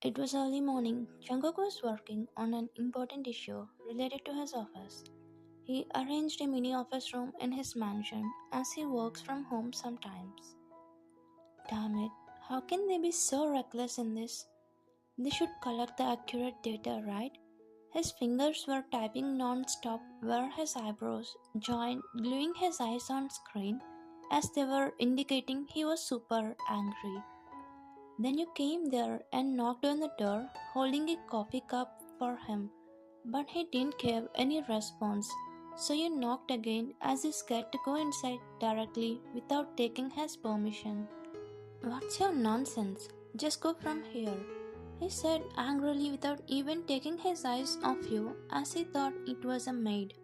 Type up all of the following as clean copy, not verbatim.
It was early morning. Jungkook was working on an important issue related to his office. He arranged a mini office room in his mansion as he works from home sometimes. Damn it, how can they be so reckless in this? They should collect the accurate data, right? His fingers were typing non-stop where his eyebrows joined, gluing his eyes on screen as they were indicating he was super angry. Then you came there and knocked on the door, holding a coffee cup for him, but he didn't give any response. So you knocked again as you scared to go inside directly without taking his permission. What's your nonsense? Just go from here, he said angrily without even taking his eyes off you as he thought it was a maid.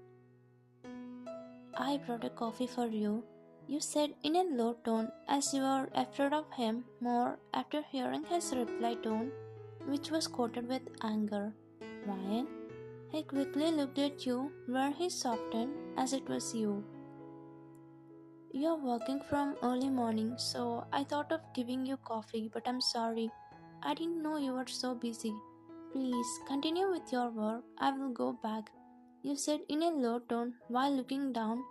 I brought a coffee for you, you said in a low tone as you were afraid of him more after hearing his reply tone, which was coated with anger. Ryan? He quickly looked at you where he softened as it was you. You're working from early morning, so I thought of giving you coffee, but I'm sorry. I didn't know you were so busy. Please continue with your work. I will go back, you said in a low tone while looking down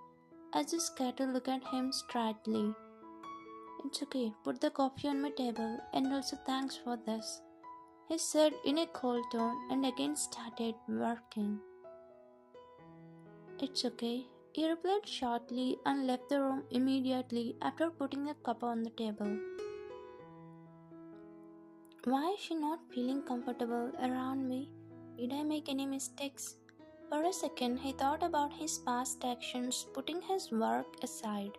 as you scared to look at him straightly. It's okay, put the coffee on my table and also thanks for this, he said in a cold tone and again started working. It's okay, he replied shortly and left the room immediately after putting the cup on the table. Why is she not feeling comfortable around me? Did I make any mistakes? For a second, he thought about his past actions, putting his work aside.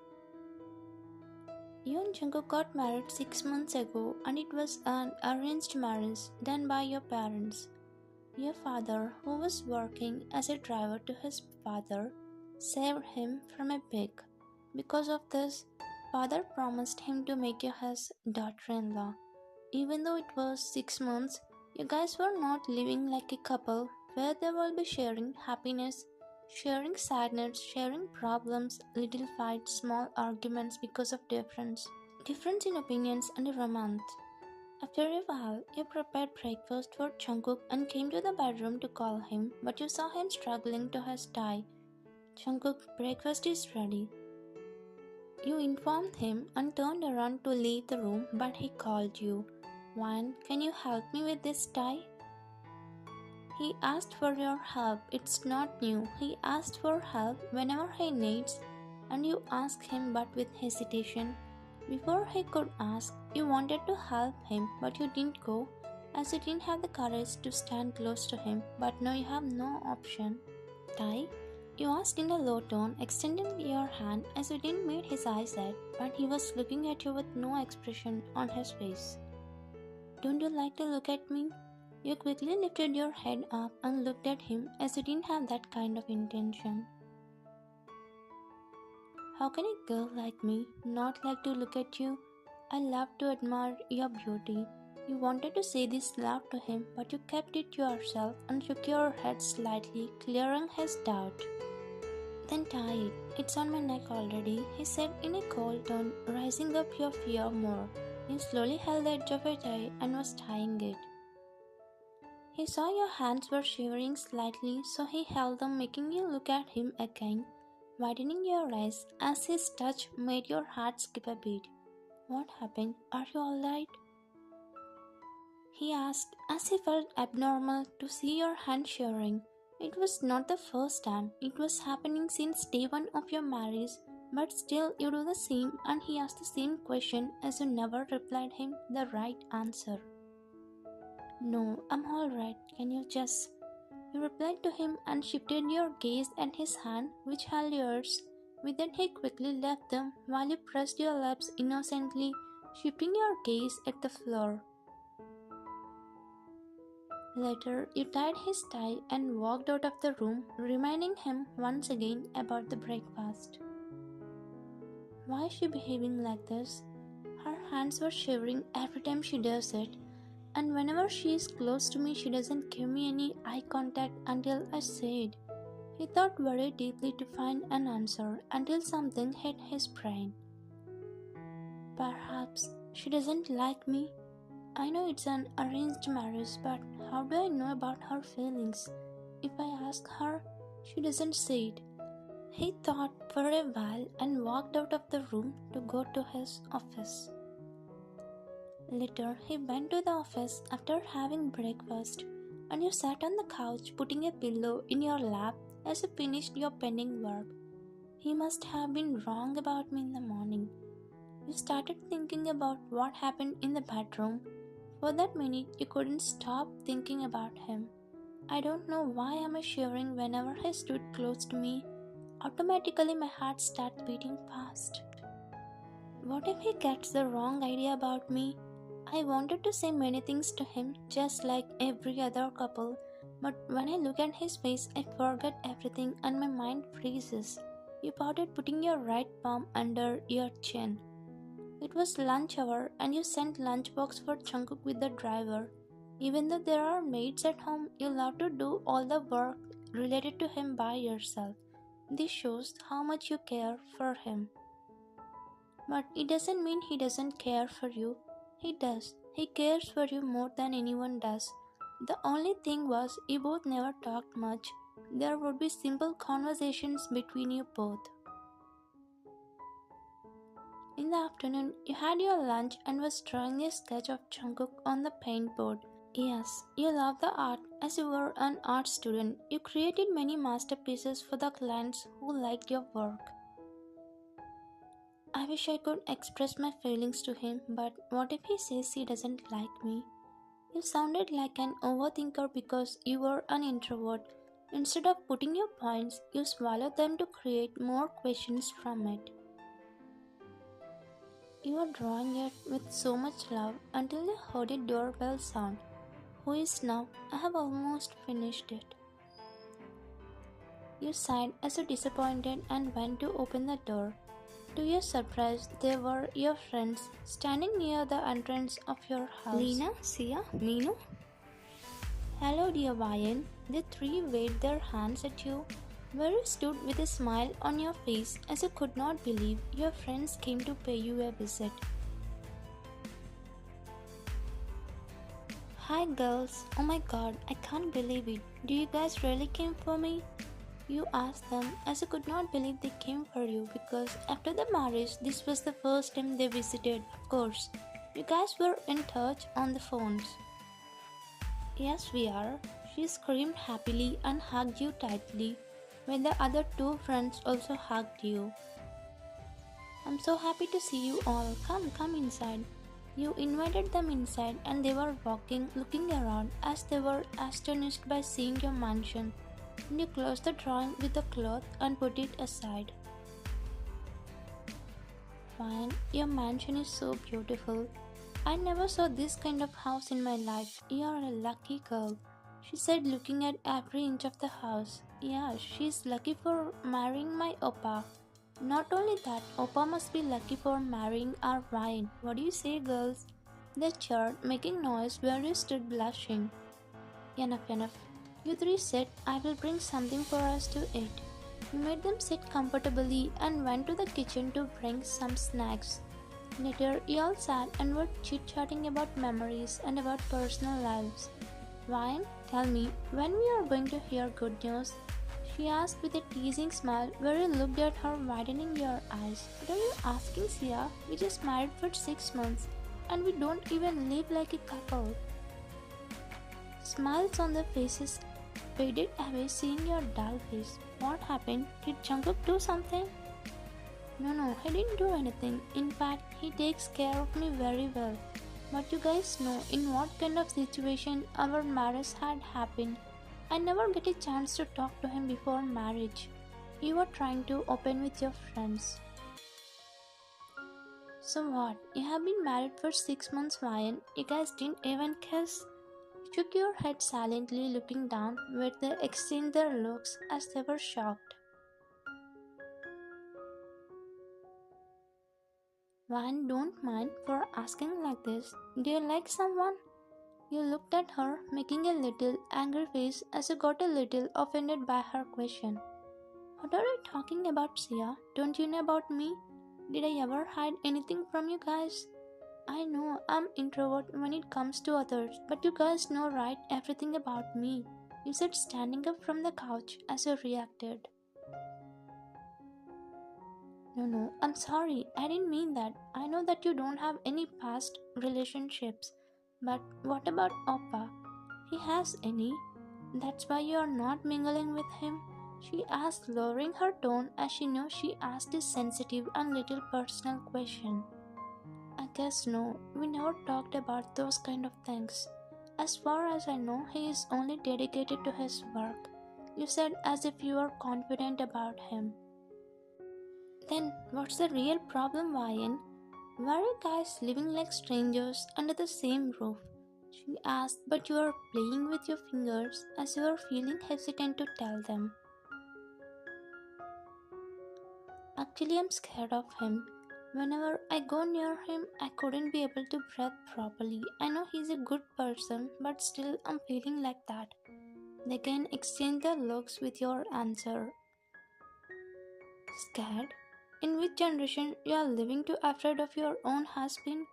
You and Jungkook got married 6 months ago, and it was an arranged marriage done by your parents. Your father, who was working as a driver to his father, saved him from a pig. Because of this, father promised him to make you his daughter-in-law. Even though it was 6 months, you guys were not living like a couple where they will be sharing happiness, sharing sadness, sharing problems, little fights, small arguments because of difference in opinions and romance. After a while, you prepared breakfast for Jungkook and came to the bedroom to call him, but you saw him struggling to his tie. Jungkook, breakfast is ready. You informed him and turned around to leave the room, but he called you. Wan, can you help me with this tie? He asked for your help. It's not new. He asked for help whenever he needs, and you asked him but with hesitation. Before he could ask, you wanted to help him, but you didn't go as you didn't have the courage to stand close to him, but now you have no option. Tie? You asked in a low tone, extending your hand as you didn't meet his eyes yet, but he was looking at you with no expression on his face. Don't you like to look at me? You quickly lifted your head up and looked at him as you didn't have that kind of intention. How can a girl like me not like to look at you? I love to admire your beauty. You wanted to say this loud to him, but you kept it to yourself and shook your head slightly, clearing his doubt. Then tie it. It's on my neck already, he said in a cold tone, rising up your fear more. He slowly held the edge of a tie and was tying it. He saw your hands were shivering slightly, so he held them, making you look at him again, widening your eyes as his touch made your heart skip a beat. What happened? Are you alright? He asked as he felt abnormal to see your hand shivering. It was not the first time. It was happening since day one of your marriage, but still you do the same, and he asked the same question as you never replied him the right answer. No, I'm alright. Can you just... You replied to him and shifted your gaze at his hand, which held yours. With that, he quickly left them while you pressed your lips innocently, shifting your gaze at the floor. Later, you tied his tie and walked out of the room, reminding him once again about the breakfast. Why is she behaving like this? Her hands were shivering every time she does it, and whenever she is close to me, she doesn't give me any eye contact until I say it. He thought very deeply to find an answer until something hit his brain. Perhaps she doesn't like me. I know it's an arranged marriage, but how do I know about her feelings? If I ask her, she doesn't say it. He thought for a while and walked out of the room to go to his office. Later, he went to the office after having breakfast, and you sat on the couch putting a pillow in your lap as you finished your pending work. He must have been wrong about me in the morning. You started thinking about what happened in the bedroom. For that minute, you couldn't stop thinking about him. I don't know why I'm shivering whenever he stood close to me. Automatically, my heart starts beating fast. What if he gets the wrong idea about me? I wanted to say many things to him, just like every other couple, but when I look at his face, I forget everything and my mind freezes. You pouted putting your right palm under your chin. It was lunch hour and you sent lunchbox for Jungkook with the driver. Even though there are maids at home, you love to do all the work related to him by yourself. This shows how much you care for him. But it doesn't mean he doesn't care for you. He does. He cares for you more than anyone does. The only thing was, you both never talked much. There would be simple conversations between you both. In the afternoon, you had your lunch and was drawing a sketch of Jungkook on the paintboard. Yes, you love the art. As you were an art student, you created many masterpieces for the clients who liked your work. I wish I could express my feelings to him, but what if he says he doesn't like me? You sounded like an overthinker because you were an introvert. Instead of putting your points, you swallowed them to create more questions from it. You were drawing it with so much love until you heard a doorbell sound. Who is now? I have almost finished it. You sighed as you disappointed and went to open the door. To your surprise, they were your friends standing near the entrance of your house. Lena, Sia, Minu. Hello, dear Ryan. The three waved their hands at you, where you stood with a smile on your face as you could not believe your friends came to pay you a visit. Hi, girls. Oh my god, I can't believe it. Do you guys really came for me? You asked them as you could not believe they came for you because after the marriage, this was the first time they visited, of course. You guys were in touch on the phones. Yes, we are. She screamed happily and hugged you tightly, when the other two friends also hugged you. I'm so happy to see you all. Come inside. You invited them inside and they were walking, looking around as they were astonished by seeing your mansion. And you closed the drawing with the cloth and put it aside. Fine, your mansion is so beautiful. I never saw this kind of house in my life. You're a lucky girl, she said, looking at every inch of the house. Yeah, she's lucky for marrying my oppa. Not only that, oppa must be lucky for marrying our Ryan. What do you say, girls? They cheered, making noise where you stood blushing. Enough. You three said, I will bring something for us to eat. You made them sit comfortably and went to the kitchen to bring some snacks. Later, you all sat and were chit-chatting about memories and about personal lives. Ryan, tell me, when we are going to hear good news? She asked with a teasing smile where you looked at her, widening your eyes. What are you asking, Sia? We just married for 6 months and we don't even live like a couple. Smiles on their faces faded away, seeing your dull face. What happened? Did Jungkook do something? No, he didn't do anything. In fact, he takes care of me very well. But you guys know in what kind of situation our marriage had happened. I never get a chance to talk to him before marriage. You were trying to open with your friends. So what? You have been married for 6 months, Ryan. You guys didn't even kiss? You shook your head silently, looking down where they exchanged their looks as they were shocked. Ryan, don't mind for asking like this. Do you like someone? You looked at her, making a little angry face as you got a little offended by her question. What are you talking about, Sia? Don't you know about me? Did I ever hide anything from you guys? I know I'm introvert when it comes to others, but you guys know right everything about me. You said standing up from the couch as you reacted. No, I'm sorry. I didn't mean that. I know that you don't have any past relationships. But what about Oppa? He has any? That's why you're not mingling with him? She asked, lowering her tone as she knew she asked a sensitive and little personal question. I guess no, we never talked about those kind of things. As far as I know, he is only dedicated to his work. You said as if you were confident about him. Then what's the real problem, Ryan? Why are you guys living like strangers under the same roof? She asked, but you are playing with your fingers as you are feeling hesitant to tell them. Actually, I'm scared of him. Whenever I go near him, I couldn't be able to breathe properly. I know he's a good person, but still, I'm feeling like that. They can exchange their looks with your answer. Scared? In which generation you are living to afraid of your own husband?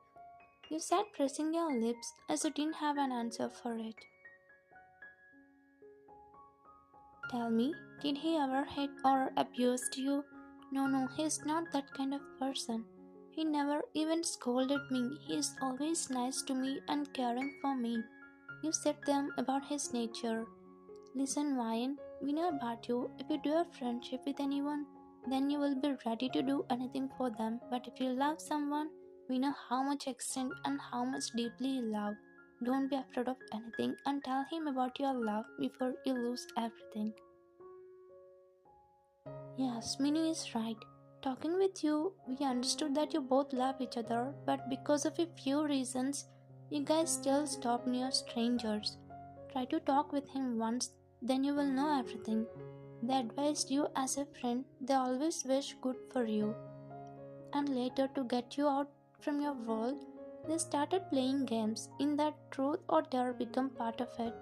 You sat pressing your lips as you didn't have an answer for it. Tell me, did he ever hit or abuse you? No, he's not that kind of person. He never even scolded me. He is always nice to me and caring for me. You said them about his nature. Listen, Ryan, we know about you. If you do a friendship with anyone, then you will be ready to do anything for them. But if you love someone, we know how much extent and how much deeply you love. Don't be afraid of anything and tell him about your love before you lose everything. Yes, Minnie is right. Talking with you, we understood that you both love each other, but because of a few reasons, you guys still stop near strangers. Try to talk with him once, then you will know everything. They advised you as a friend, they always wish good for you. And later, to get you out from your world, they started playing games. In that, truth or dare become part of it.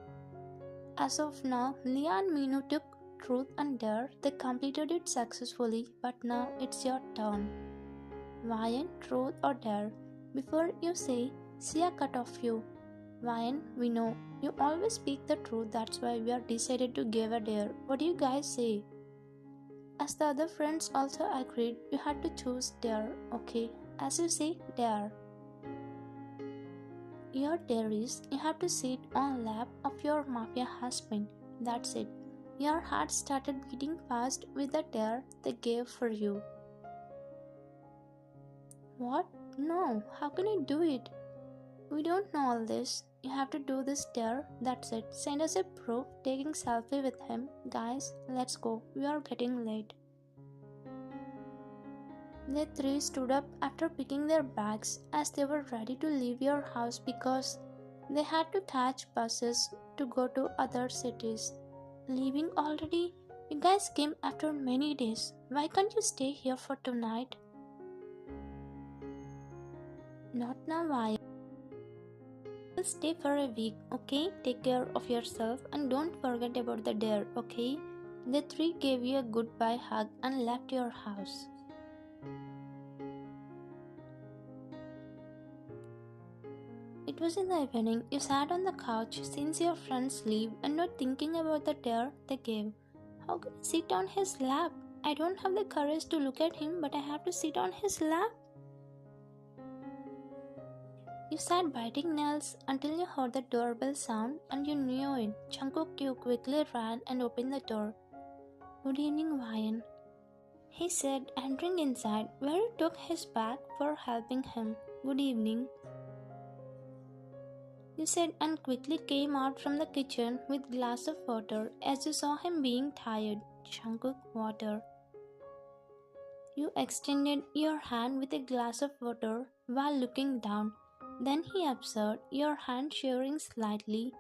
As of now, Leah and Minu took truth and dare. They completed it successfully, but now it's your turn. Ryan, truth or dare? Before you say, Sia cut off you. Ryan, we know. You always speak the truth, that's why we are decided to give a dare. What do you guys say? As the other friends also agreed, you had to choose dare, okay? As you say, dare. Your dare is you have to sit on lap of your mafia husband. That's it. Your heart started beating fast with the dare they gave for you. What? No, how can you do it? We don't know all this. You have to do this dare. That's it. Send us a proof taking selfie with him. Guys, let's go. We are getting late. The three stood up after picking their bags as they were ready to leave your house because they had to catch buses to go to other cities. Leaving already? You guys came after many days. Why can't you stay here for tonight? Not now, why? We'll stay for a week, okay? Take care of yourself and don't forget about the dare, okay? The three gave you a goodbye hug and left your house. It was in the evening. You sat on the couch since your friends leave and not thinking about the dare they gave. How can I sit on his lap? I don't have the courage to look at him, but I have to sit on his lap. You sat biting nails until you heard the doorbell sound and you knew it. Jungkook, you quickly ran and opened the door. Good evening, Ryan, he said, entering inside, where you took his bag for helping him. Good evening, you said, and quickly came out from the kitchen with glass of water as you saw him being tired. Jungkook, water. You extended your hand with a glass of water while looking down. Then he observed your hand shivering slightly,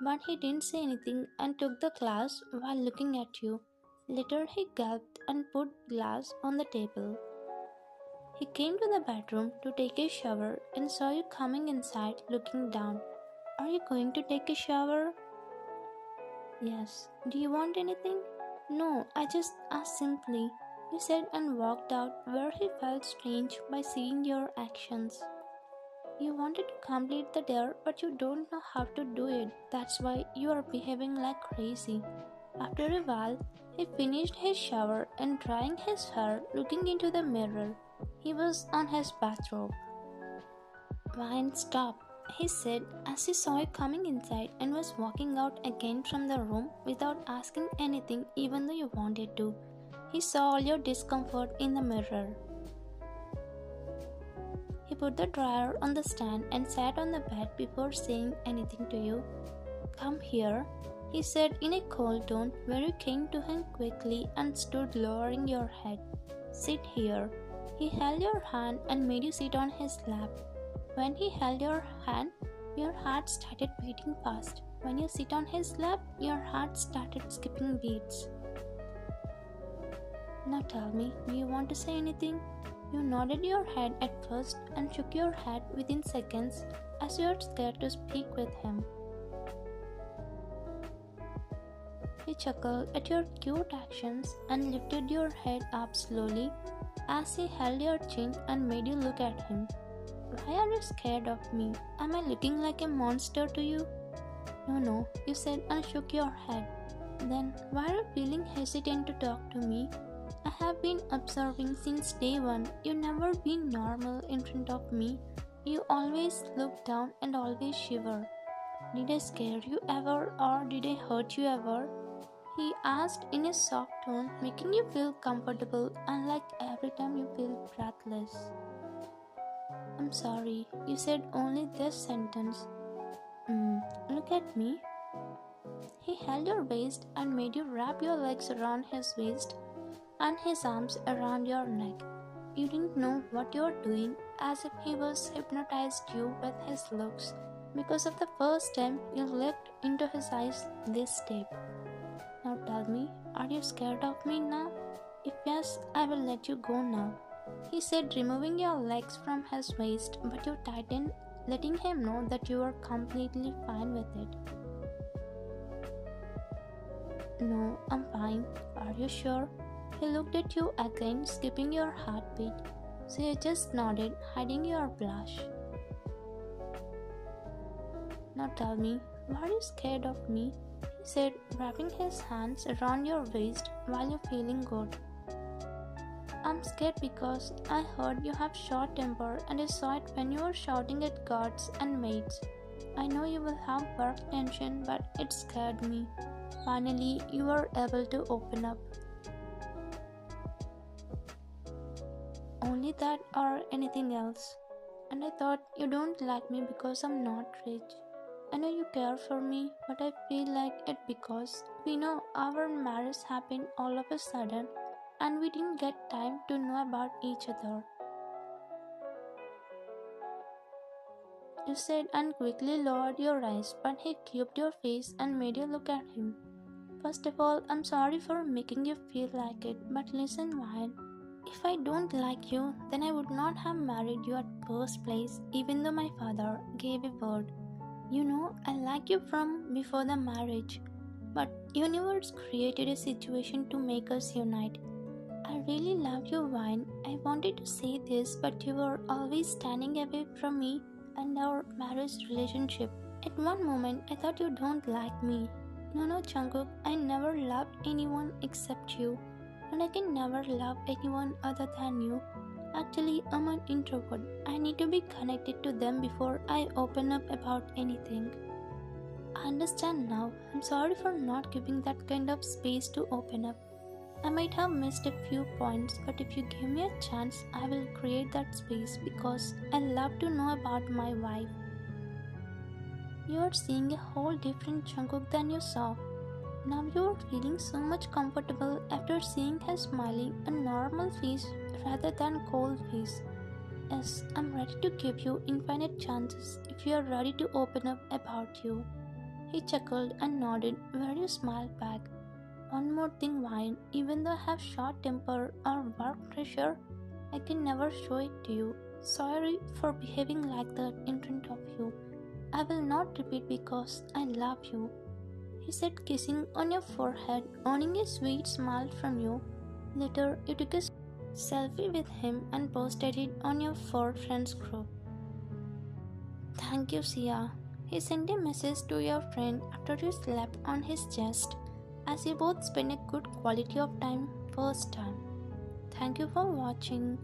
but he didn't say anything and took the glass while looking at you. Later he gulped and put glass on the table. He came to the bedroom to take a shower and saw you coming inside looking down. Are you going to take a shower? Yes. Do you want anything? No, I just asked simply, you said and walked out where he felt strange by seeing your actions. You wanted to complete the dare, but you don't know how to do it. That's why you are behaving like crazy. After a while, he finished his shower and drying his hair, looking into the mirror. He was on his bathrobe. Wine, stop, he said as he saw you coming inside and was walking out again from the room without asking anything even though you wanted to. He saw all your discomfort in the mirror. He put the dryer on the stand and sat on the bed before saying anything to you. Come here, he said in a cold tone where you came to him quickly and stood lowering your head. Sit here. He held your hand and made you sit on his lap. When he held your hand, your heart started beating fast. When you sit on his lap, your heart started skipping beats. Now tell me, do you want to say anything? You nodded your head at first and shook your head within seconds as you were scared to speak with him. He chuckled at your cute actions and lifted your head up slowly as he held your chin and made you look at him. Why are you scared of me? Am I looking like a monster to you? No, you said and shook your head. Then why are you feeling hesitant to talk to me? I have been observing since day one. You never been normal in front of me. You always look down and always shiver. Did I scare you ever or did I hurt you ever? He asked in a soft tone, making you feel comfortable, unlike every time you feel breathless. I'm sorry, you said only this sentence. Look at me. He held your waist and made you wrap your legs around his waist and his arms around your neck. You didn't know what you were doing, as if he was hypnotized you with his looks, because of the first time you looked into his eyes this deep. Now tell me, are you scared of me now? If yes, I will let you go now, he said, removing your legs from his waist, but you tightened, letting him know that you were completely fine with it. No, I'm fine. Are you sure? He looked at you again, skipping your heartbeat. So you just nodded, hiding your blush. Now tell me, why are you scared of me? He said, wrapping his hands around your waist while you're feeling good. I'm scared because I heard you have short temper and I saw it when you were shouting at guards and maids. I know you will have work tension, but it scared me. Finally, you were able to open up. Only that or anything else. And I thought you don't like me because I'm not rich. I know you care for me, but I feel like it because we know our marriage happened all of a sudden and we didn't get time to know about each other. You said and quickly lowered your eyes, but he cubed your face and made you look at him. First of all, I'm sorry for making you feel like it, but listen, Wyatt. If I don't like you, then I would not have married you at first place, even though my father gave a word. You know, I like you from before the marriage, but universe created a situation to make us unite. I really love you, Wine. I wanted to say this, but you were always standing away from me and our marriage relationship. At one moment, I thought you don't like me. No, Jungkook, I never loved anyone except you, and I can never love anyone other than you. Actually, I'm an introvert. I need to be connected to them before I open up about anything. I understand now. I'm sorry for not giving that kind of space to open up. I might have missed a few points, but if you give me a chance, I will create that space because I love to know about my wife. You are seeing a whole different Jungkook than you saw. Now you are feeling so much comfortable after seeing his smiling and normal face rather than cold face. Yes, I'm ready to give you infinite chances if you are ready to open up about you. He chuckled and nodded where you smiled back. One more thing, Wine, even though I have short temper or work pressure, I can never show it to you. Sorry for behaving like that in front of you. I will not repeat because I love you, he said, kissing on your forehead, earning a sweet smile from you. Later, you took a selfie with him and posted it on your 4 friends group. Thank you, Sia. He sent a message to your friend after you slapped on his chest, as you both spent a good quality of time first time. Thank you for watching.